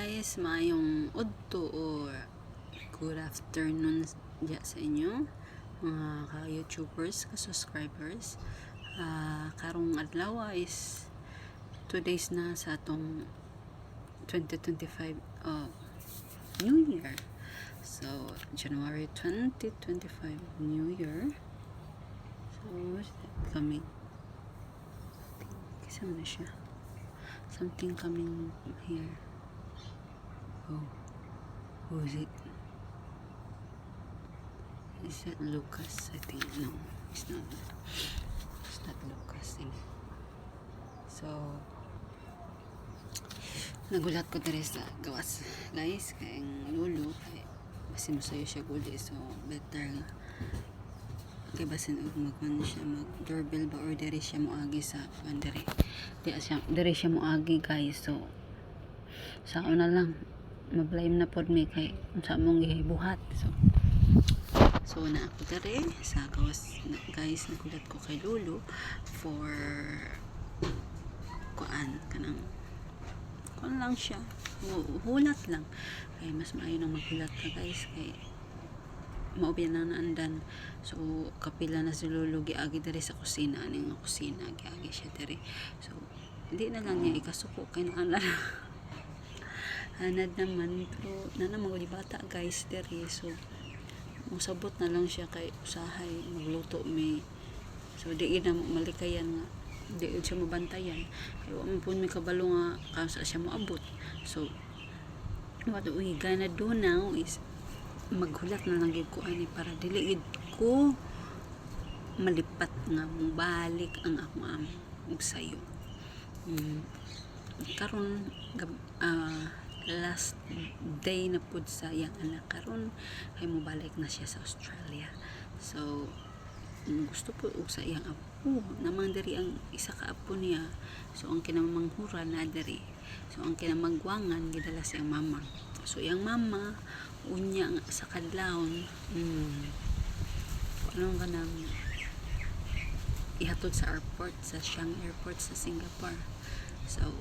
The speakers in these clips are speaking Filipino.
guys, maayong udto or good afternoon dya sa inyo mga ka-youtubers, ka-subscribers. Karong adlaw is 2 days na sa atong 2025 New Year. So January 2025 New Year. So what's that coming? Kasi na siya. Something coming here. Oh, who is it? Is that Lucas? I think no, it's not. It's not Lucas. So nagulat ko diri sa gawas, guys, kay ang lulo kay basin masayo siya guli, so better kay basin og magman siya mag doorbell ba or diri siya moagi sa diri siya moagi, guys. So sa una lang mablame na pod mi kay unsa mong gibuhat. So na ako diri sa gawas, guys. Nagulat ko kay lulo for kanang lang siya, hulat lang, kay mas maayo nang maghulat ka, guys, kay maubyan na naandan. So kapila na si lulo giagi diri sa kusina, aning kusina giagi siya diri. So hindi na lang niya ikasuko kay naanad anad naman, pero nanamang bata, guys, diri. So musabot na lang siya kay usahay magluto mi. So di na malikayan nga, di siya mabantayan, kaya wala po may kabalo nga kasa siya moabot. So what we gonna do now is maghulat na lang gid ko ani para dili gid ko malipat nga balik ang akong amo ug sayo. Karon last day na pud sa iyang anak karon ay mobalik na siya sa Australia. So gusto po og sa iyang apo namang diri ang isa ka apo niya. So ang kinamanghuran na diri, so ang kinamagwangan gidala sa iyang mama. So iyang mama unya sa kadlawon ano ka nang ihatod sa airport, sa Chiang Airport sa Singapore. So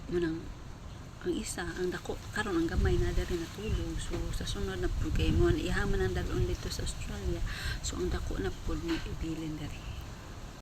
manang ang isa, ang dako karon ang gamay na diri natulog. So sa sunod na pud kay mo ihaman ang dalon dito sa Australia. So ang dako na pud may ibilin diri.